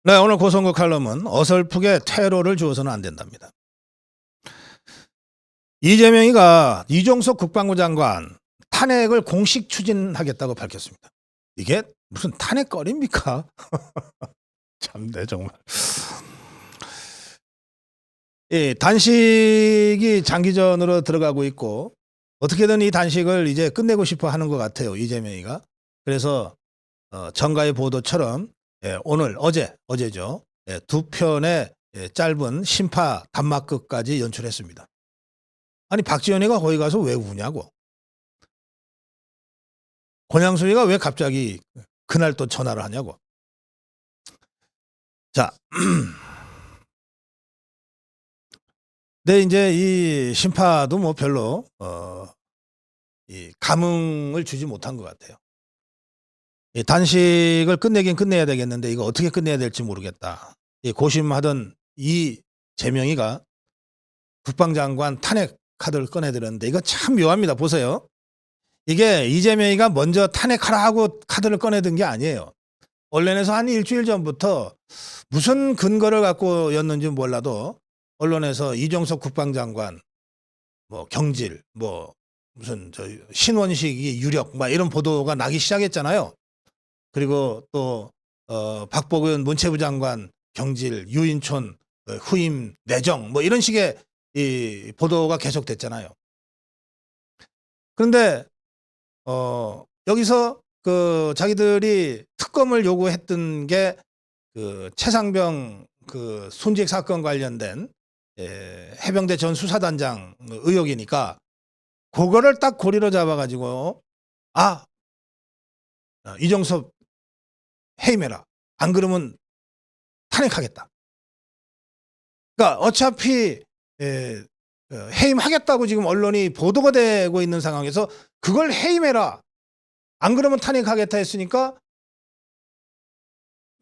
네, 오늘 고성국 칼럼은 어설프게 퇴로를 주어서는 안 된답니다. 이재명이가 이종석 국방부 장관 탄핵을 공식 추진하겠다고 밝혔습니다. 이게 무슨 탄핵거리입니까? 참네 정말. 이 단식이 장기전으로 들어가고 있고 어떻게든 이 단식을 이제 끝내고 싶어 하는 것 같아요, 이재명이가. 그래서 정가의 보도처럼 오늘 어제죠. 두 편의 짧은 심파 단막극까지 연출했습니다. 아니 박지원이가 거기 가서 왜 우냐고. 권양수이가 왜 갑자기 그날 또 전화를 하냐고. 자, 근데 이제 이 심파도 뭐 별로 이 감흥을 주지 못한 것 같아요. 이 단식을 끝내긴 끝내야 되겠는데 이거 어떻게 끝내야 될지 모르겠다. 이 고심하던 이재명이가 국방장관 탄핵 카드를 꺼내들었는데 이거 참 묘합니다. 보세요. 이게 이재명이가 먼저 탄핵하라 하고 카드를 꺼내든 게 아니에요. 언론에서 한 일주일 전부터 무슨 근거를 갖고였는지 몰라도 언론에서 이종석 국방장관 뭐 경질 뭐 무슨 신원식이 유력 막 이런 보도가 나기 시작했잖아요. 그리고 또 박보근 문체부 장관 경질 유인촌 후임 내정 뭐 이런 식의 이 보도가 계속됐잖아요. 그런데 여기서 그 자기들이 특검을 요구했던 게 그 최상병 그 순직 사건 관련된 해병대 전 수사단장 의혹이니까 그거를 딱 고리로 잡아가지고 이종섭 해임해라. 안 그러면 탄핵하겠다. 그러니까 어차피 해임하겠다고 지금 언론이 보도가 되고 있는 상황에서 그걸 해임해라. 안 그러면 탄핵하겠다 했으니까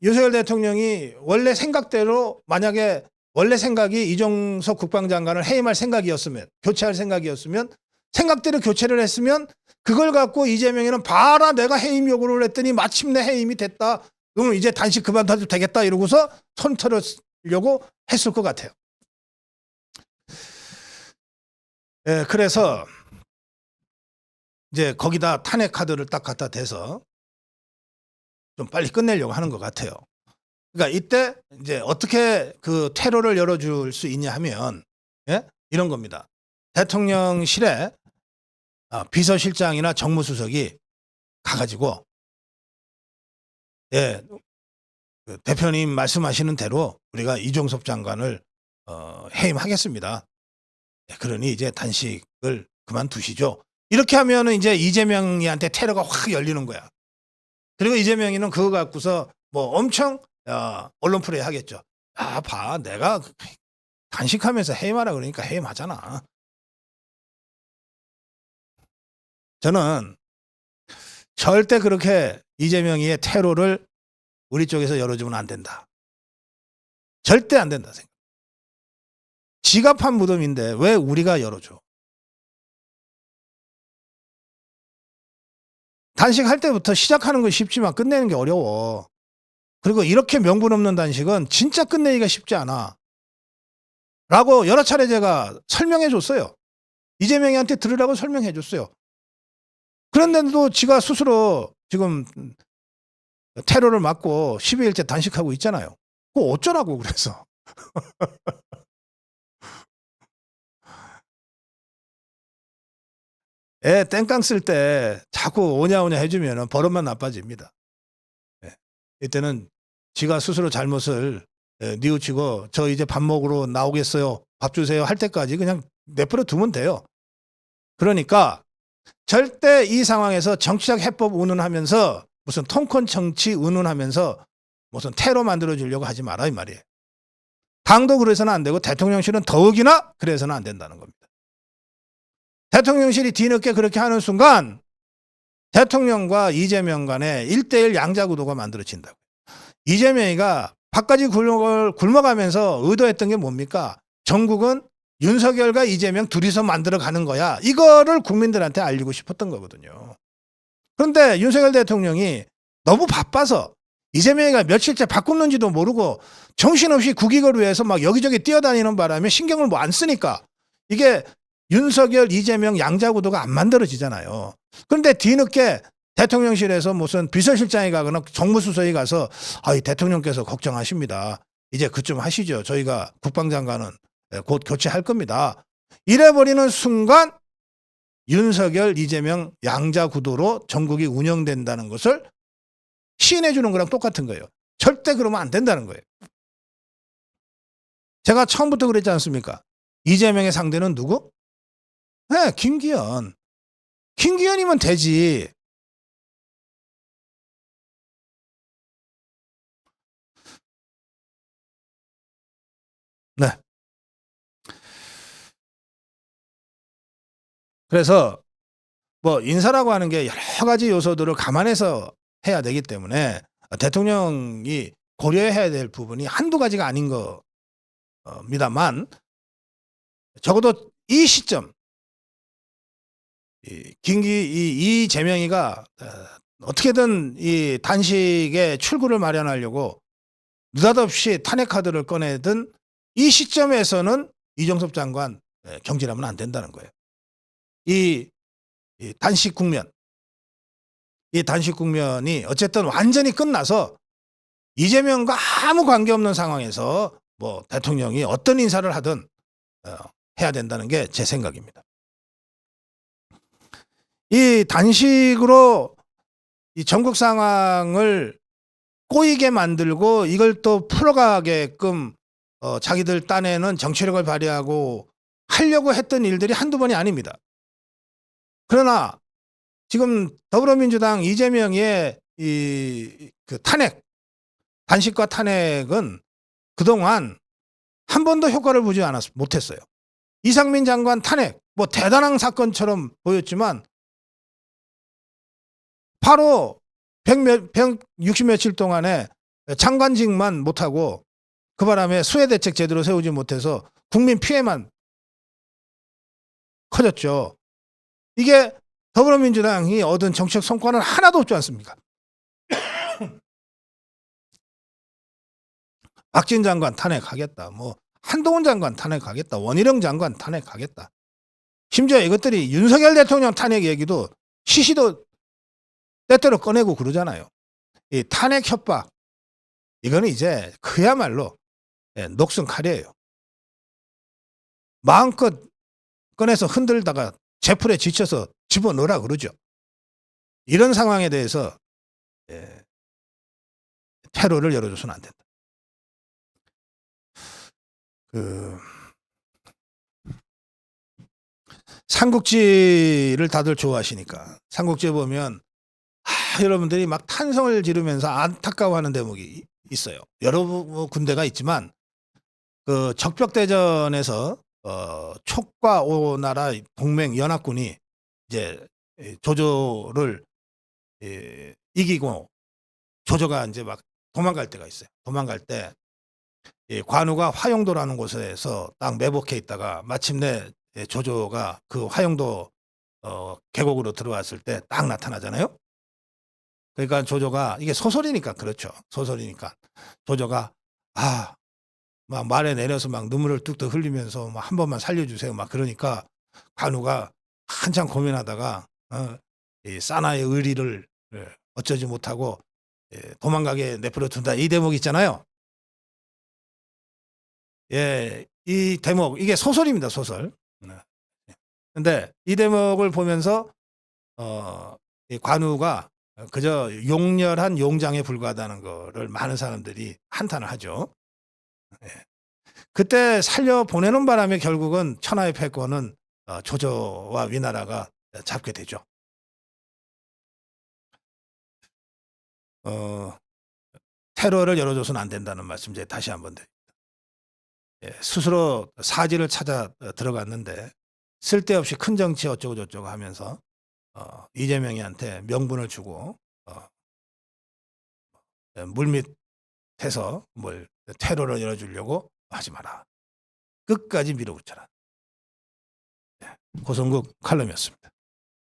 윤석열 대통령이 원래 생각대로 만약에 원래 생각이 이종석 국방장관을 해임할 생각이었으면 교체할 생각이었으면 생각대로 교체를 했으면 그걸 갖고 이재명이는 봐라 내가 해임 요구를 했더니 마침내 해임이 됐다. 그러면 이제 단식 그만둬도 되겠다 이러고서 손 털으려고 했을 것 같아요. 그래서 이제 거기다 탄핵 카드를 딱 갖다 대서 좀 빨리 끝내려고 하는 것 같아요. 그러니까 이때 이제 어떻게 그 퇴로를 열어줄 수 있냐 하면 이런 겁니다. 대통령실에 비서실장이나 정무수석이 가가지고 그 대표님 말씀하시는 대로 우리가 이종섭 장관을 해임하겠습니다. 그러니 이제 단식을 그만두시죠. 이렇게 하면은 이제 이재명이한테 테러가 확 열리는 거야. 그리고 이재명이는 그거 갖고서 뭐 엄청 언론 플레이 하겠죠. 봐 내가 단식하면서 해임하라 그러니까 해임하잖아. 저는 절대 그렇게 이재명이의 테러를 우리 쪽에서 열어주면 안 된다. 절대 안 된다 생각. 지갑한 무덤인데 왜 우리가 열어줘? 단식할 때부터 시작하는 건 쉽지만 끝내는 게 어려워. 그리고 이렇게 명분 없는 단식은 진짜 끝내기가 쉽지 않아. 라고 여러 차례 제가 설명해 줬어요. 이재명이한테 들으라고 설명해 줬어요. 그런데도 지가 스스로 지금 테러를 막고 12일째 단식하고 있잖아요. 그거 어쩌라고 그래서. 애 땡깡 쓸 때 자꾸 오냐오냐 해주면 버릇만 나빠집니다. 이때는 지가 스스로 잘못을 뉘우치고 저 이제 밥 먹으러 나오겠어요. 밥 주세요 할 때까지 그냥 내버려 두면 돼요. 그러니까 절대 이 상황에서 정치적 해법 운운하면서 무슨 통콘 정치 운운하면서 무슨 테러 만들어주려고 하지 마라 이 말이에요. 당도 그래서는 안 되고 대통령실은 더욱이나 그래서는 안 된다는 겁니다. 대통령실이 뒤늦게 그렇게 하는 순간 대통령과 이재명 간의 1대1 양자구도가 만들어진다고요. 이재명이가 밥까지 굶어가면서 의도했던 게 뭡니까? 전국은 윤석열과 이재명 둘이서 만들어가는 거야. 이거를 국민들한테 알리고 싶었던 거거든요. 그런데 윤석열 대통령이 너무 바빠서 이재명이가 며칠째 바꿨는지도 모르고 정신없이 국익을 위해서 막 여기저기 뛰어다니는 바람에 신경을 뭐 안 쓰니까 이게 윤석열, 이재명 양자구도가 안 만들어지잖아요. 그런데 뒤늦게 대통령실에서 무슨 비서실장이 가거나 정무수석이 가서 이 대통령께서 걱정하십니다. 이제 그쯤 하시죠. 저희가 국방장관은 곧 교체할 겁니다. 이래버리는 순간 윤석열, 이재명 양자구도로 전국이 운영된다는 것을 시인해 주는 거랑 똑같은 거예요. 절대 그러면 안 된다는 거예요. 제가 처음부터 그랬지 않습니까? 이재명의 상대는 누구? 네, 김기현. 김기현이면 되지. 네. 그래서 뭐 인사라고 하는 게 여러 가지 요소들을 감안해서 해야 되기 때문에 대통령이 고려해야 될 부분이 한두 가지가 아닌 겁니다만 적어도 이 시점 이재명이가 어떻게든 이 단식의 출구를 마련하려고 느닷없이 탄핵 카드를 꺼내든 이 시점에서는 이종섭 장관 경질하면 안 된다는 거예요. 이 단식 국면, 이 단식 국면이 어쨌든 완전히 끝나서 이재명과 아무 관계없는 상황에서 뭐 대통령이 어떤 인사를 하든 해야 된다는 게 제 생각입니다. 이 단식으로 이 전국 상황을 꼬이게 만들고 이걸 또 풀어가게끔 자기들 딴에는 정치력을 발휘하고 하려고 했던 일들이 한두 번이 아닙니다. 그러나 지금 더불어민주당 이재명의 그 탄핵, 단식과 탄핵은 그동안 한 번도 효과를 보지 못했어요. 이상민 장관 탄핵, 뭐 대단한 사건처럼 보였지만 바로 160 며칠 동안에 장관직만 못하고 그 바람에 수해대책 제대로 세우지 못해서 국민 피해만 커졌죠. 이게 더불어민주당이 얻은 정책 성과는 하나도 없지 않습니까? 박진 장관 탄핵하겠다. 뭐 한동훈 장관 탄핵하겠다. 원희룡 장관 탄핵하겠다. 심지어 이것들이 윤석열 대통령 탄핵 얘기도 시시도 때때로 꺼내고 그러잖아요. 이 탄핵 협박 이거는 이제 그야말로 녹슨 칼이에요. 마음껏 꺼내서 흔들다가 제풀에 지쳐서 집어넣으라 그러죠. 이런 상황에 대해서 퇴로를 열어줘서는 안 된다. 삼국지를 다들 좋아하시니까 삼국지에 보면 여러분들이 막 탄성을 지르면서 안타까워하는 대목이 있어요. 여러 군데가 있지만 그 적벽대전에서 촉과 오나라 동맹 연합군이 이제 조조를 이기고 조조가 이제 막 도망갈 때가 있어요. 도망갈 때 관우가 화용도라는 곳에서 딱 매복해 있다가 마침내 조조가 그 화용도 계곡으로 들어왔을 때 딱 나타나잖아요. 그러니까 조조가 이게 소설이니까 그렇죠. 소설이니까 조조가 막 말에 내려서 막 눈물을 뚝뚝 흘리면서 막 한 번만 살려주세요. 막 그러니까 관우가 한참 고민하다가 이 사나의 의리를 어쩌지 못하고 도망가게 내버려 둔다. 이 대목 있잖아요. 예, 이 대목 이게 소설입니다. 소설. 근데 이 대목을 보면서 이 관우가 그저 용렬한 용장에 불과하다는 거를 많은 사람들이 한탄을 하죠. 그때 살려 보내는 바람에 결국은 천하의 패권은 조조와 위나라가 잡게 되죠. 테러를 열어줘서는 안 된다는 말씀 이제 다시 한번 드립니다. 스스로 사지를 찾아 들어갔는데 쓸데없이 큰 정치 어쩌고 저쩌고 하면서 이재명이한테 명분을 주고 물밑에서 뭘 테러를 열어주려고 하지 마라. 끝까지 밀어붙여라. 고성국 칼럼이었습니다.